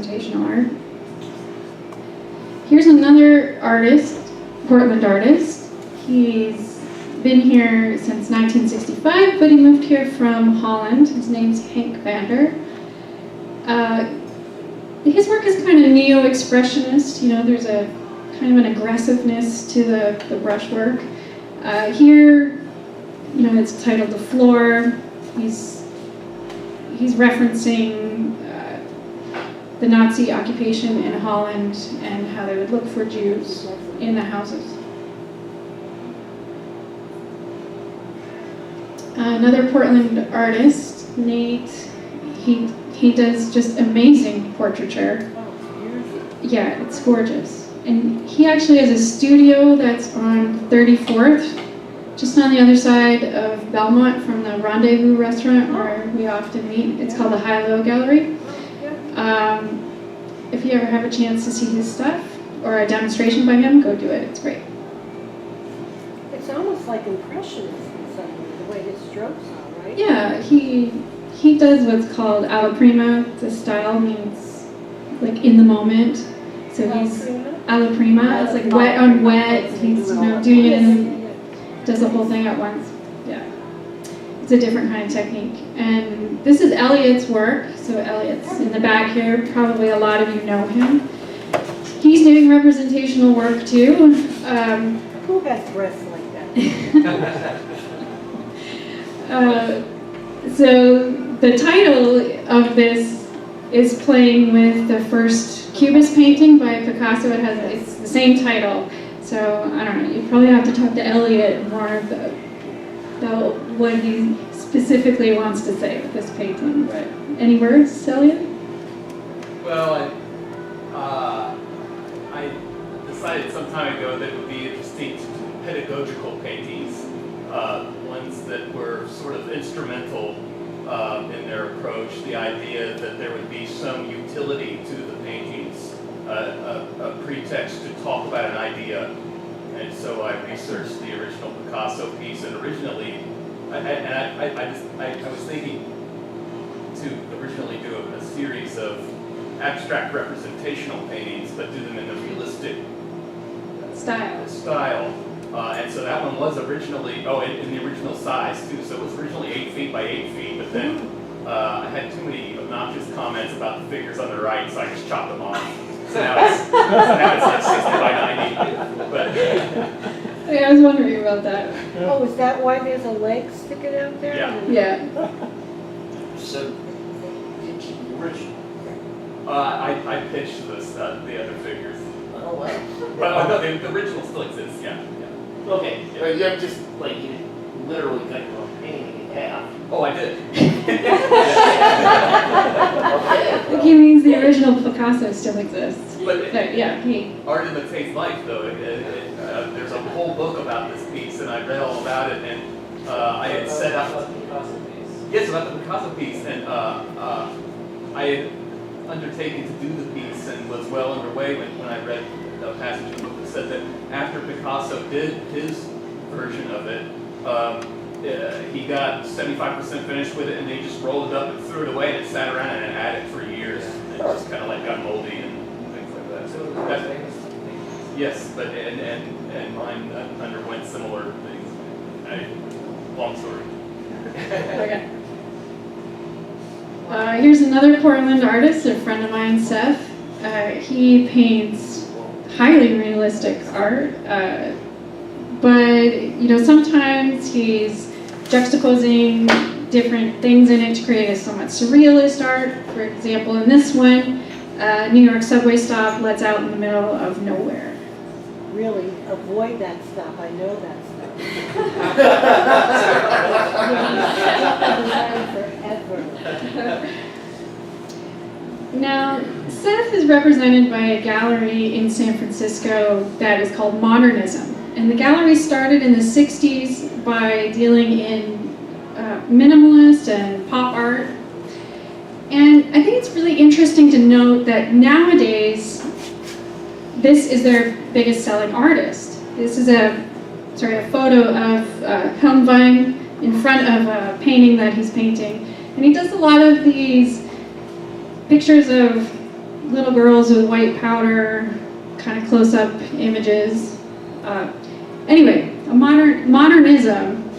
representational art. Here's another artist, Portland artist. He's been here since 1965, but he moved here from Holland. His name's Henk Vander. His work is kind of neo-expressionist. You know, there's a kind of an aggressiveness to the brushwork. Here, you know, it's titled "The Floor." He's referencing the Nazi occupation in Holland and how they would look for Jews in the houses. Another Portland artist, Nate, he does just amazing portraiture. Yeah, it's gorgeous. And he actually has a studio that's on 34th, just on the other side of Belmont from the Rendezvous restaurant where we often meet. It's called the High-Low Gallery. If you ever have a chance to see his stuff or a demonstration by him, go do it. It's great. It's almost like impressionism in some way, the way his strokes are, right? Yeah, he does what's called alla prima. The style means like in the moment. So he's alla prima. It's like wet on wet. He's doing it and does the whole thing at once. Yeah, it's a different kind of technique. And this is Elliot's work. So Elliot's in the back here. Probably a lot of you know him. He's doing representational work too. Who has breasts like that? So the title of this is playing with the first Cubist painting by Picasso. It's the same title. So I don't know. You probably have to talk to Elliot more about what he specifically wants to say with this painting. But any words, Elliot? Well, I decided some time ago that it would be interesting to do pedagogical paintings, ones that were sort of instrumental in their approach, the idea that there would be some utility to the paintings, a pretext to talk about an idea. And so I researched the original Picasso piece, and originally, I was thinking to originally do a series of abstract representational paintings, but do them in the realistic style. And so that one was originally, in the original size too, so it was originally 8 feet by 8 feet, but then I had too many obnoxious comments about the figures on the right, so I just chopped them off. So now it's like 60 by 90. But Hey, I was wondering about that. Oh, is that why there's a leg sticking out there? Yeah. So, did you original? I pitched this, the other figures. Oh, wow. But no, the original still exists, yeah. Okay, you have just, like, you literally cut your painting in half. Oh, I did. Like he means the original Picasso still exists. But yeah, art imitates life, though. There's a whole book about this piece, and I read all about it, and I had set out... About the Picasso piece. Yes, about the Picasso piece, and I had undertaken to do the piece and was well underway when I read a passage in the book that said that after Picasso did his version of it, he got 75% finished with it, and they just rolled it up and threw it away, and it sat around in an attic for years. It just kind of like got moldy and things like that. So that's famous. Yes, but and mine underwent similar things. Long story. Okay. Here's another Portland artist, a friend of mine, Seth. He paints highly realistic art, but sometimes he's juxtaposing different things in it to create a somewhat surrealist art. For example, in this one, New York subway stop lets out in the middle of nowhere. Really, avoid that stop. I know that stop. Forever. Now, Seth is represented by a gallery in San Francisco that is called Modernism. And the gallery started in the 60s by dealing in minimalist and pop art. And I think it's really interesting to note that nowadays, this is their biggest selling artist. This is a photo of Helmwein in front of a painting that he's painting. And he does a lot of these pictures of little girls with white powder, kind of close-up images. Anyway, modernism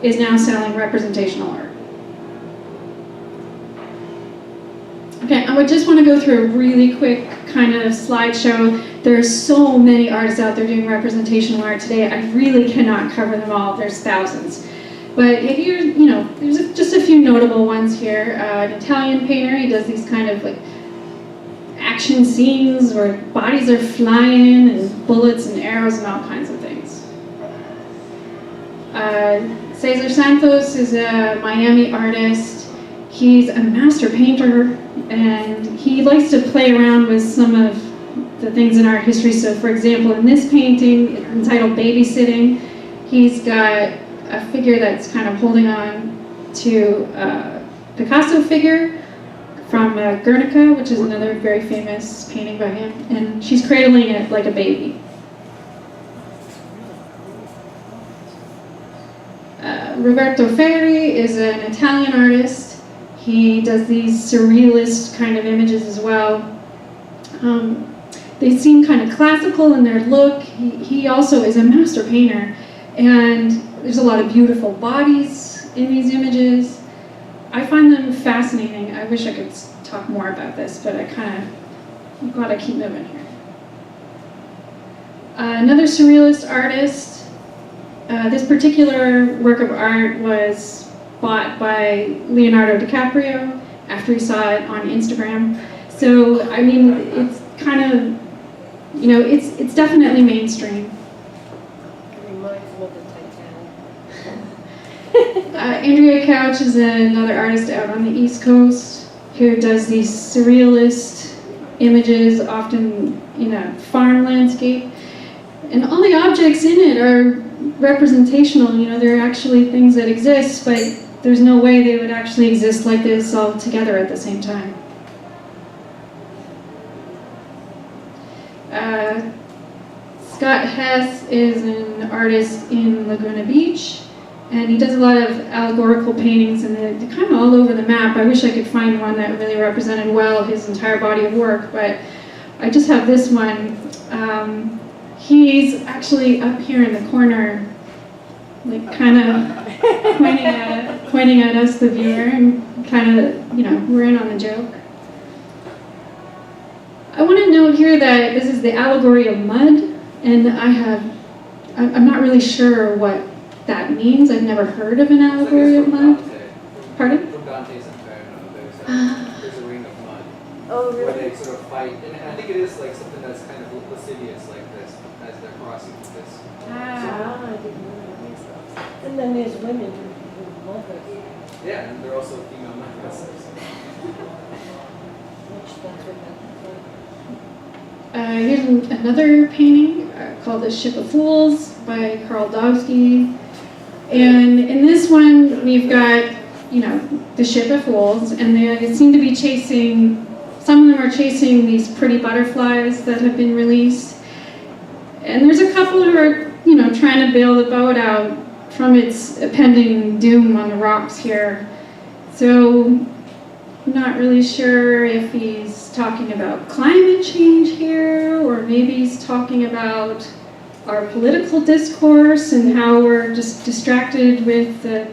is now selling representational art. Okay, I would just want to go through a really quick kind of slideshow. There are so many artists out there doing representational art today. I really cannot cover them all. There's thousands. But if you're, there's just a few notable ones here. An Italian painter, he does these kind of like action scenes where bodies are flying and bullets and arrows and all kinds of things. Cesar Santos is a Miami artist. He's a master painter, and he likes to play around with some of the things in art history. So for example, in this painting entitled Babysitting, he's got a figure that's kind of holding on to a Picasso figure from Guernica, which is another very famous painting by him, and she's cradling it like a baby. Roberto Ferri is an Italian artist. He does these surrealist kind of images as well. They seem kind of classical in their look. He also is a master painter, and there's a lot of beautiful bodies in these images. I find them fascinating. I wish I could talk more about this, but I'm glad I keep moving here. Another surrealist artist. This particular work of art was bought by Leonardo DiCaprio after he saw it on Instagram. So, I mean, it's kind of, it's definitely mainstream. It reminds me of the Titanic. Andrea Couch is another artist out on the East Coast who does these surrealist images, often in a farm landscape. And all the objects in it are representational. They're actually things that exist, but there's no way they would actually exist like this all together at the same time. Scott Hess is an artist in Laguna Beach, and he does a lot of allegorical paintings, and they're kind of all over the map. I wish I could find one that really represented well his entire body of work, but I just have this one. He's actually up here in the corner, like kind of pointing at us, the viewer, and kind of, we're in on the joke. I want to note here that this is the allegory of mud, and I'm not really sure what that means. I've never heard of an allegory of mud. Pardon? From Dante's Inferno, there's a ring of mud. Oh, Where really? they sort of fight, and I think it is like something that's kind of lascivious like this, as they're crossing this. Ah, I didn't know that. And then there's women who love it. Yeah, and they're also female mud wrestlers. Which that's what that's Here's another painting called The Ship of Fools by Karl Dowski. And in this one, we've got, the Ship of Fools, and they seem to be chasing, some of them are chasing these pretty butterflies that have been released. And there's a couple who are, trying to bail the boat out from its impending doom on the rocks here. So, I'm not really sure if he's talking about climate change here, or maybe he's talking about our political discourse and how we're just distracted with the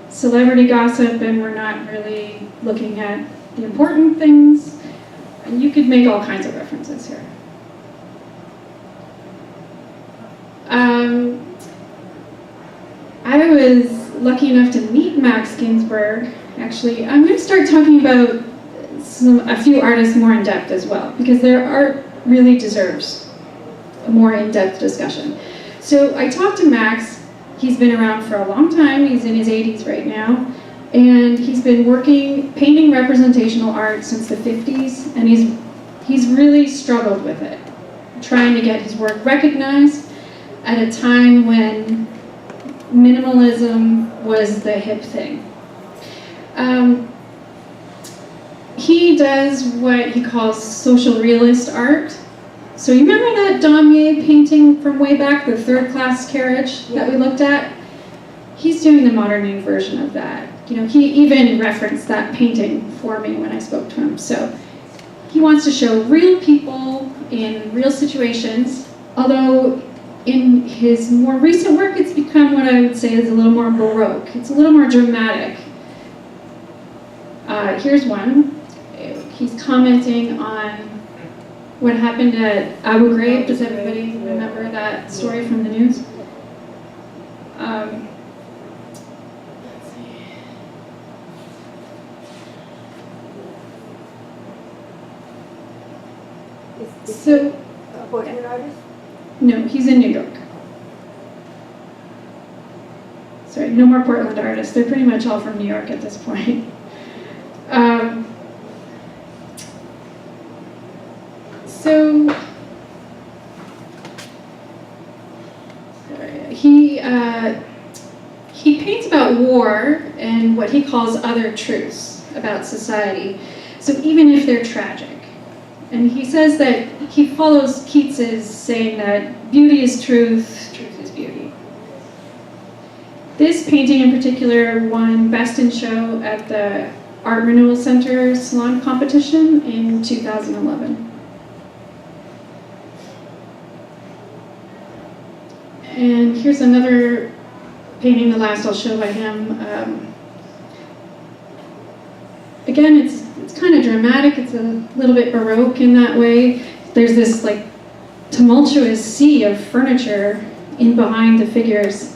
celebrity gossip and we're not really looking at the important things. And you could make all kinds of references here. I was lucky enough to meet Max Ginsburg. Actually, I'm going to start talking about a few artists more in depth as well, because their art really deserves a more in-depth discussion. So I talked to Max. He's been around for a long time. He's in his 80s right now. And he's been painting representational art since the 50s, and he's really struggled with it, trying to get his work recognized at a time when minimalism was the hip thing. He does what he calls social realist art. So you remember that Daumier painting from way back, the third class carriage that we looked at? He's doing the modern version of that. He even referenced that painting for me when I spoke to him. So he wants to show real people in real situations, although in his more recent work it's become what I would say is a little more Baroque. It's a little more dramatic. Here's one. He's commenting on what happened at Abu Ghraib. Does everybody remember that story from the news? Let's see. So, A portrait artist? no, he's in New York. Sorry, no more Portland artists. They're pretty much all from New York at this point. So, sorry, he paints about war and what he calls other truths about society. So even if they're tragic. And he says that he follows Keats's saying that beauty is truth, truth is beauty. This painting in particular won Best in Show at the Art Renewal Center Salon Competition in 2011. And here's another painting, the last I'll show by him. Again, it's kind of dramatic. It's a little bit Baroque in that way. There's this like tumultuous sea of furniture in behind the figures.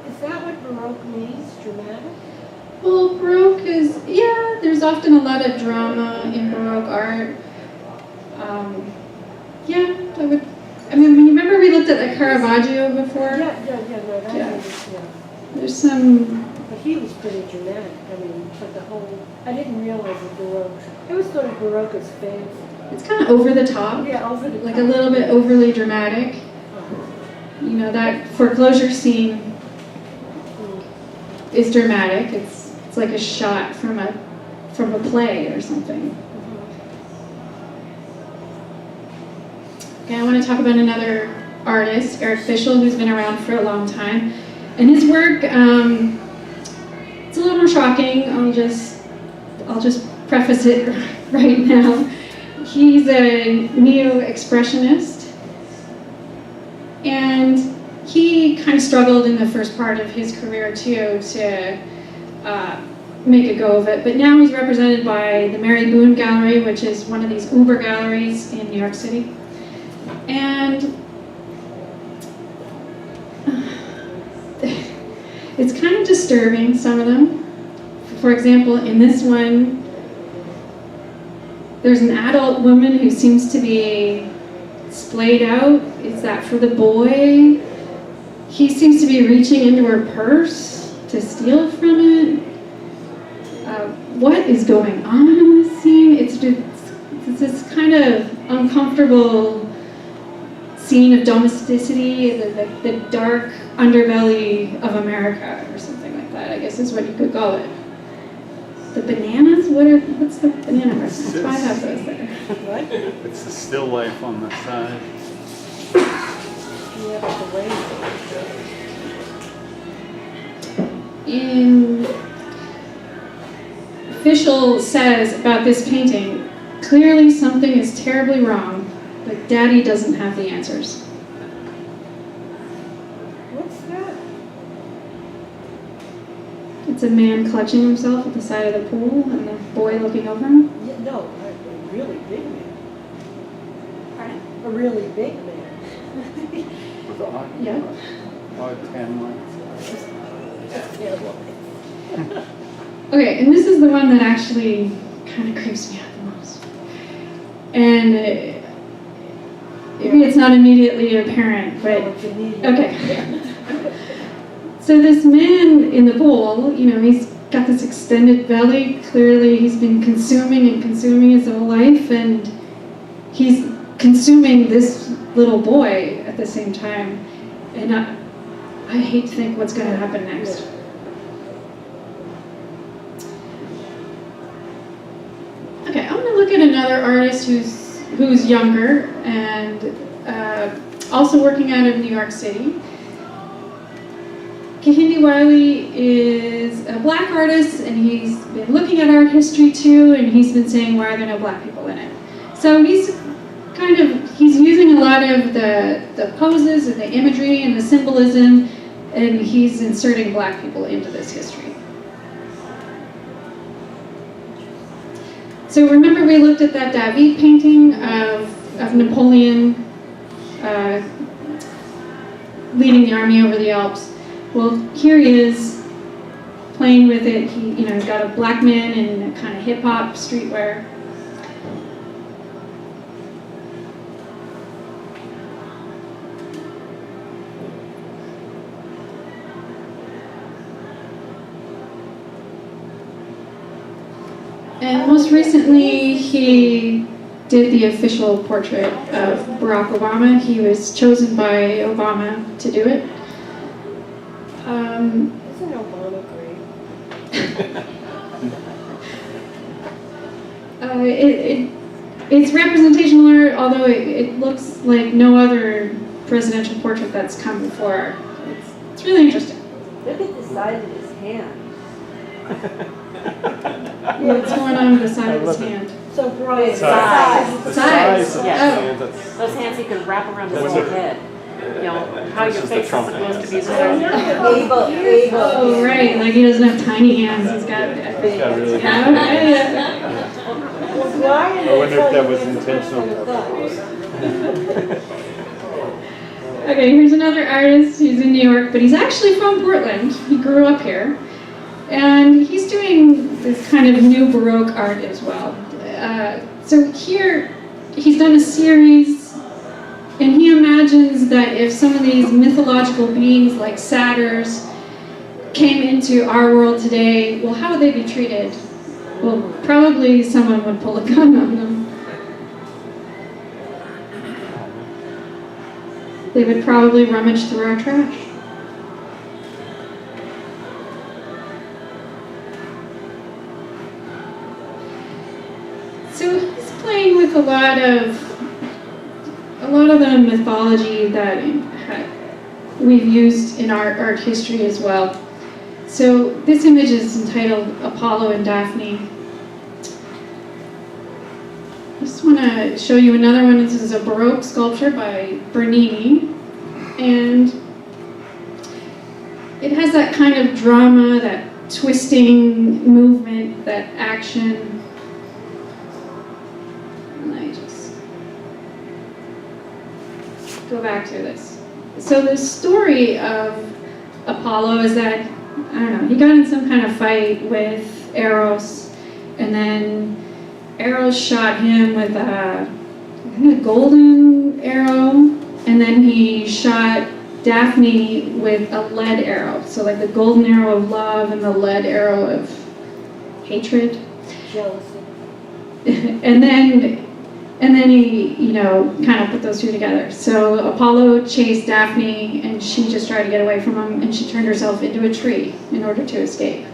Is that what Baroque means, dramatic? Well, Baroque is, yeah, there's often a lot of drama in Baroque art. Yeah, I mean, remember we looked at the Caravaggio before? No, that Yeah. is, yeah. There's some, But he was pretty dramatic, I mean, but the whole, I didn't realize that Baroque, I always thought of Baroque as fancy. it's kind of over the top, Yeah, over the like top. a little bit overly dramatic. You know, that foreclosure scene is dramatic. It's like a shot from a play or something. Okay, I want to talk about another artist, Eric Fischl, who's been around for a long time. And his work, it's a little more shocking. I'll just preface it right now. He's a neo-expressionist, and he kind of struggled in the first part of his career too to make a go of it. But now he's represented by the Mary Boone Gallery, which is one of these Uber galleries in New York City. And it's kind of disturbing, some of them. For example, in this one, there's an adult woman who seems to be splayed out. Is that for the boy? He seems to be reaching into her purse to steal from it. What is going on in this scene? It's this kind of uncomfortable scene of domesticity, the dark underbelly of America, or something like that, I guess is what you could call it. The bananas? What's the banana restaurant? Why have those there? What? It's the still life on the side. Yeah, but the way. Fischl says about this painting, clearly something is terribly wrong, but Daddy doesn't have the answers. What's that? It's a man clutching himself at the side of the pool and the boy looking over him. Yeah, no, a really big man. Pardon? A really big man. With the odd, Yeah. odd tan lines. Yeah, well, Okay, and this is the one that actually kind of creeps me out the most. And maybe it's not immediately apparent, but it's a neat- okay. So this man in the pool, you know, he's got this extended belly. Clearly he's been consuming and consuming his whole life, and he's consuming this little boy at the same time. And I hate to think what's going to happen next. Okay, I'm going to look at another artist who's younger and also working out of New York City. Kehinde Wiley is a black artist, and he's been looking at art history too, and he's been saying, why are there no black people in it? So he's using a lot of the poses and the imagery and the symbolism, and he's inserting black people into this history. So remember we looked at that David painting of Napoleon leading the army over the Alps. Well, here he is playing with it. He's got a black man in a kind of hip hop streetwear. And most recently, he did the official portrait of Barack Obama. He was chosen by Obama to do it. Isn't Obama great? It's representational art, although it looks like no other presidential portrait that's come before. It's really interesting. Look at the size of his hand. What's going on with the side of his hand? So Brian, Size. The Size. size of the Yes. hand, that's, Those hands he could wrap around his That's whole it. head. You know, how This your is the face is Trump supposed to be. hands. So Oh, right, like he doesn't have tiny hands, he's got big He's got really hands. Yeah, yeah. well, Brian. I wonder if that was will tell you intentional. Okay, here's another artist. He's in New York, but he's actually from Portland. He grew up here. And he's doing this kind of new Baroque art as well. So here, he's done a series, and he imagines that if some of these mythological beings like satyrs came into our world today, well, how would they be treated? Well, probably someone would pull a gun on them. They would probably rummage through our trash. So he's playing with a lot of the mythology that we've used in our art history as well. So this image is entitled Apollo and Daphne. I just want to show you another one. This is a Baroque sculpture by Bernini, and it has that kind of drama, that twisting movement, that action. Go back to this. So the story of Apollo is that, I don't know, he got in some kind of fight with Eros, and then Eros shot him with a golden arrow, and then he shot Daphne with a lead arrow. So like the golden arrow of love and the lead arrow of hatred. Jealousy. And then he, kind of put those two together. So Apollo chased Daphne, and she just tried to get away from him, and she turned herself into a tree in order to escape.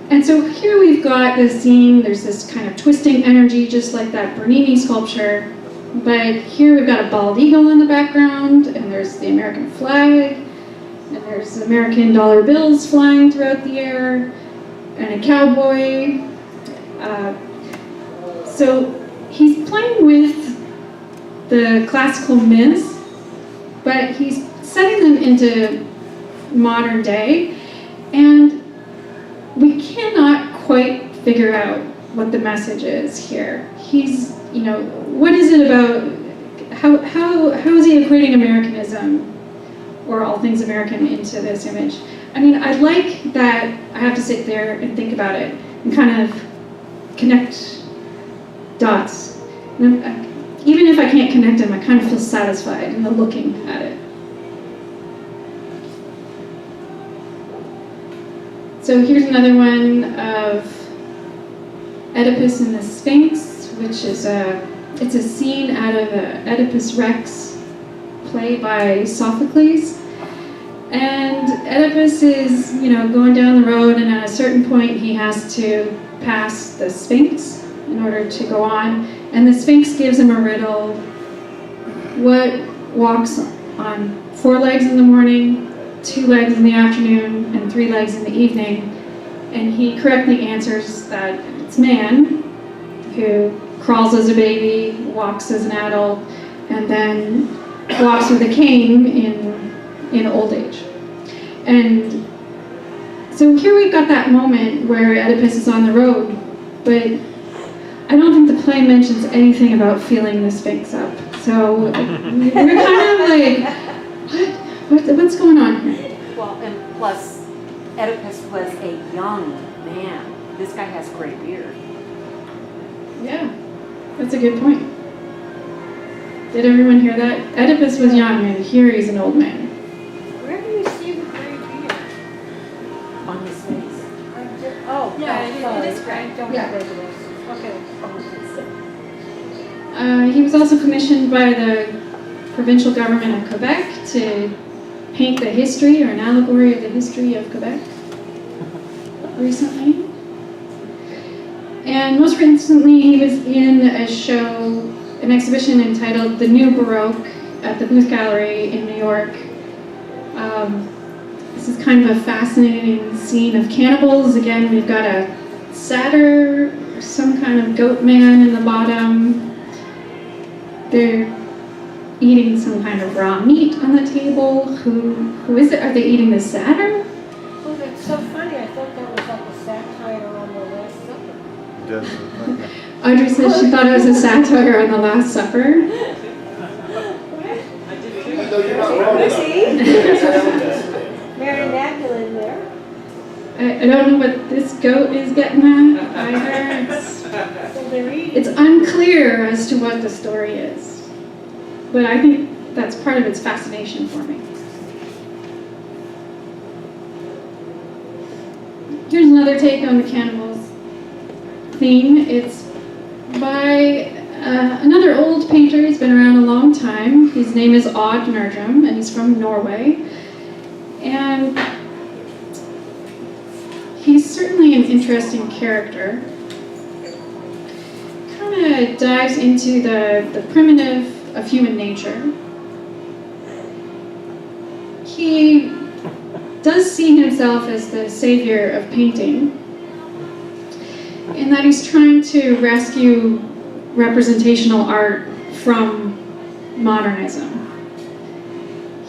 And so here we've got this scene, there's this kind of twisting energy, just like that Bernini sculpture. But here we've got a bald eagle in the background, and there's the American flag, and there's American dollar bills flying throughout the air, and a cowboy. So he's playing with the classical myths, but he's setting them into modern day, and we cannot quite figure out what the message is here. He's, what is it about, how is he equating Americanism, or all things American, into this image? I mean, I like that I have to sit there and think about it, and kind of connect dots. And even if I can't connect them, I kind of feel satisfied in the looking at it. So here's another one of Oedipus and the Sphinx, which is it's a scene out of a Oedipus Rex play by Sophocles. And Oedipus is, going down the road, and at a certain point he has to pass the Sphinx in order to go on. And the Sphinx gives him a riddle. What walks on 4 legs in the morning, 2 legs in the afternoon and 3 legs in the evening. And he correctly answers that it's man who crawls as a baby, walks as an adult, and then walks with a cane in old age. And so here we've got that moment where Oedipus is on the road, but I don't think the play mentions anything about feeling the Sphinx up. So we're kind of like, what's going on here? Well, and plus, Oedipus was a young man. This guy has gray beard. Yeah, that's a good point. Did everyone hear that? Oedipus was young, and here he's an old man. Where do you see the gray beard? On his face. Oh, Yeah, it is gray. Don't Yeah. have it. Okay. He was also commissioned by the provincial government of Quebec to paint the history or an allegory of the history of Quebec recently. And most recently, he was in a show, an exhibition entitled The New Baroque at the Booth Gallery in New York. This is kind of a fascinating scene of cannibals. Again, we've got a satyr, some kind of goat man in the bottom. They're eating some kind of raw meat on the table. Who is it? Are they eating the satyr? Oh, that's so funny. I thought that was like a satire on the Last Supper. Does look like that. Audrey says she thought it was a satire on the Last Supper. Even though you're not wrong. Mary Magdalene there. I don't know what this goat is getting at either. So they're eating. It's unclear as to what the story is. But I think that's part of its fascination for me. Here's another take on the cannibals theme. It's by another old painter. He's been around a long time. His name is Odd Nerdrum, and he's from Norway. And he's certainly an interesting character. Kind of dives into the primitive of human nature. He does see himself as the savior of painting, in that he's trying to rescue representational art from modernism.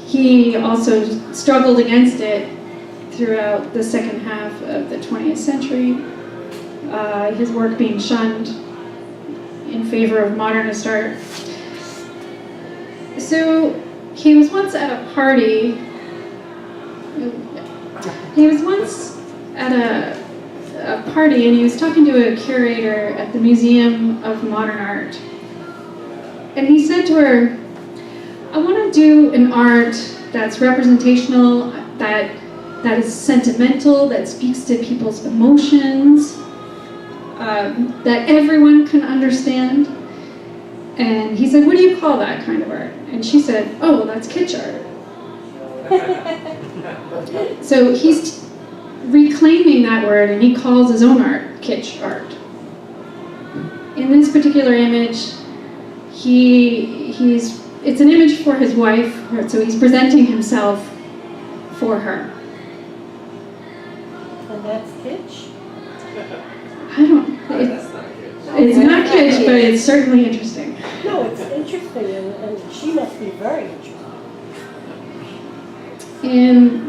He also struggled against it throughout the second half of the 20th century, his work being shunned in favor of modernist art. So he was once at a party. He was once at a party, and he was talking to a curator at the Museum of Modern Art. And he said to her, "I want to do an art that's representational, that is sentimental, that speaks to people's emotions, that everyone can understand." And he said, "What do you call that kind of art?" And she said, "Oh, well, that's kitsch art." So he's reclaiming that word, and he calls his own art kitsch art. In this particular image, it's an image for his wife, so he's presenting himself for her. And that's kitsch? That's not good. It's not kitsch, but it's certainly interesting. No, it's interesting, and she must be very interesting. In